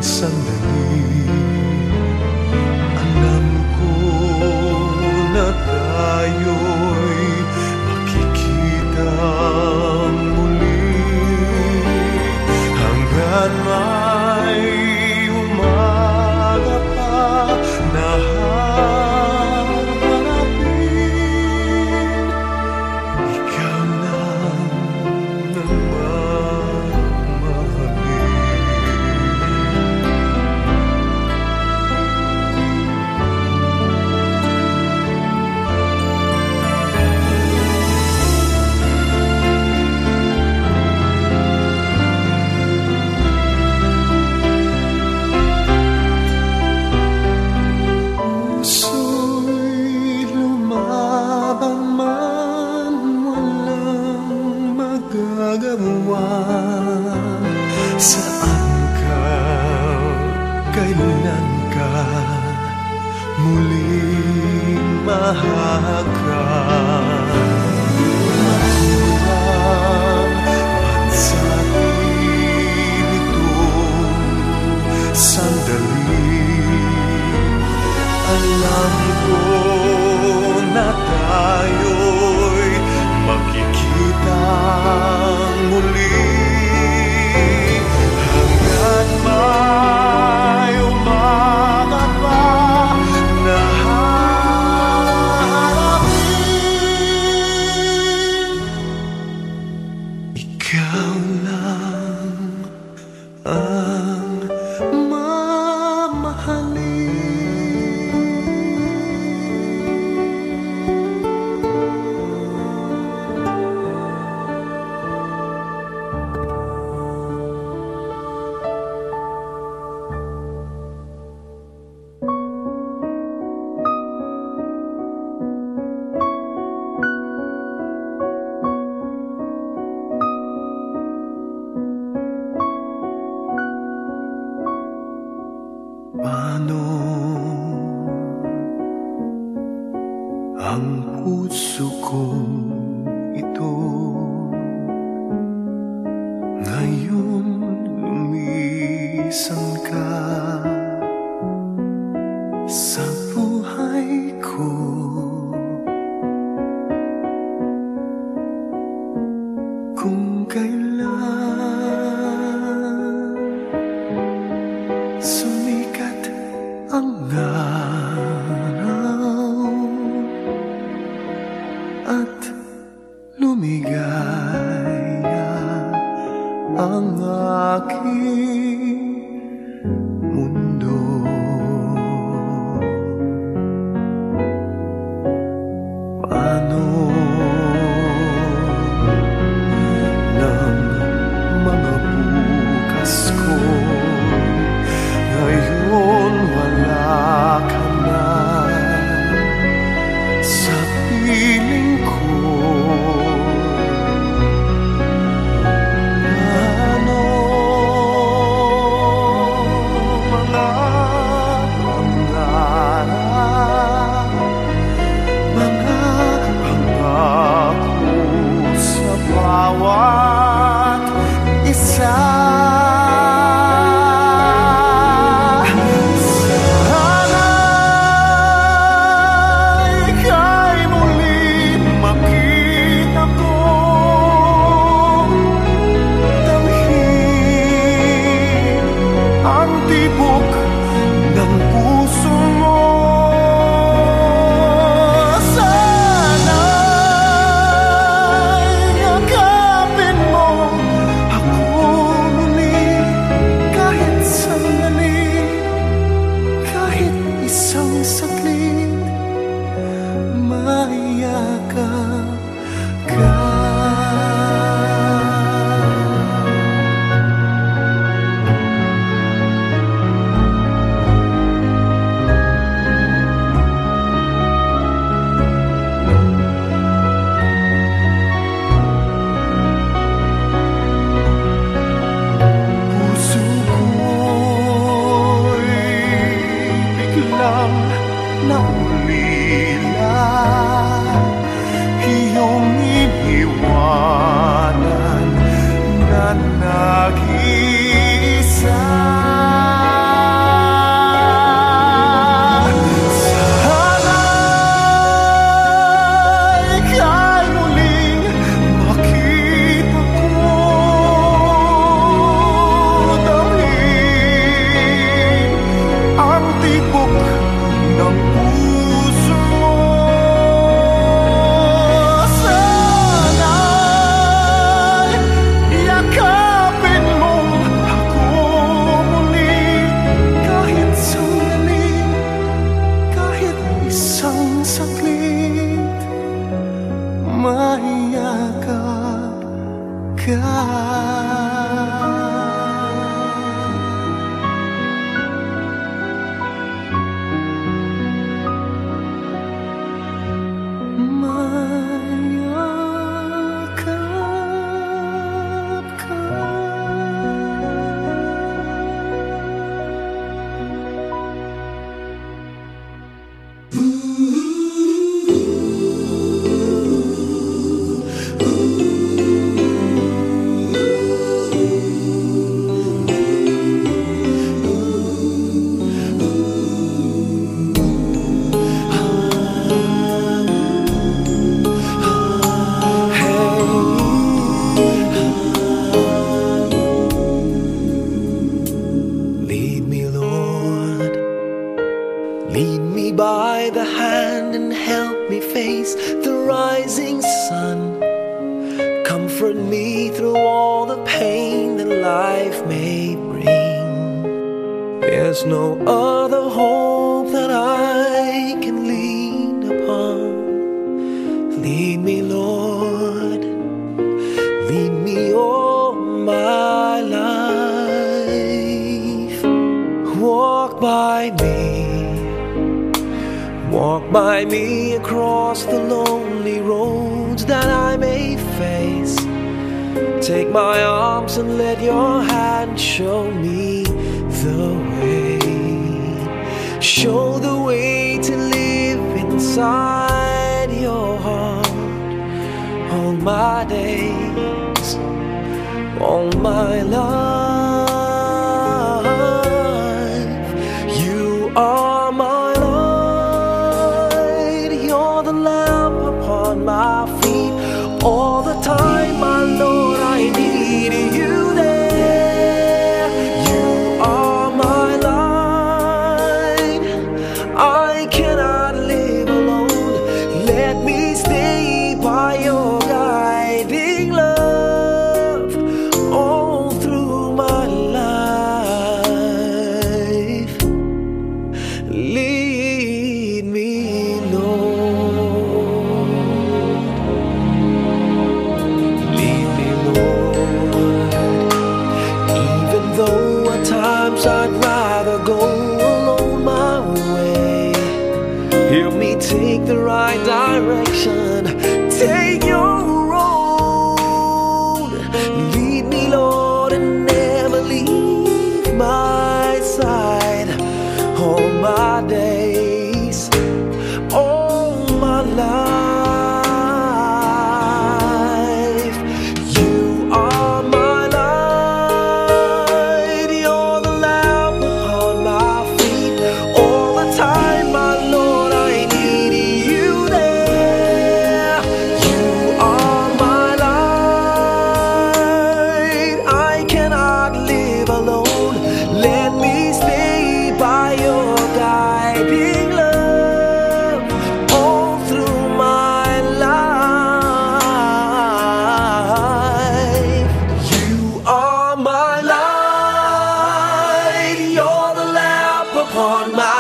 sandali. Alam ko na tayo'y makikita muli hanggang may umaga pa na hahanapin. Ikaw lang ang mamahalin. Puso'y lumaban man, walang magagawa. Saan ka, kailan ka muling mahagkan? Makulang man sa atin itong sandali. Alam ko na tayo'y makikita muli hanggat may umaga pa na haharapin. Ikaw lang ang mamahalin. Paano ang puso ko ito ngayon lumisan ka sa buhay ko? Kung kailan sumikat ang araw at lumigaya ang aking Lead me by the hand and help me face the rising sun. Comfort me through all the pain that life may bring. There's no other hope that I can lean upon. Lead me, Lord, lead me all my life. Walk by me across the lonely roads that I may face. Take my arms and let your hand show me the way. Show the way to live inside your heart all my days, all my life. You are my light, you're the lamp upon my feet. All the time, my Lord, I need you there. You are my light, I cannot live alone. Let me stay by your guiding love all through my life. Lead me, Lord. Lead me, Lord. Even though at times I'd rather go alone my way, help me take the right direction. Take your road. Lead me, Lord, and never leave my side. All my days, all my life. You are my light, you're the lamp upon my feet. All the time, my Lord, I need you there. You are my light, I cannot live alone. Let me stay by your guiding love all through my life. You are my light, you're the lamp upon my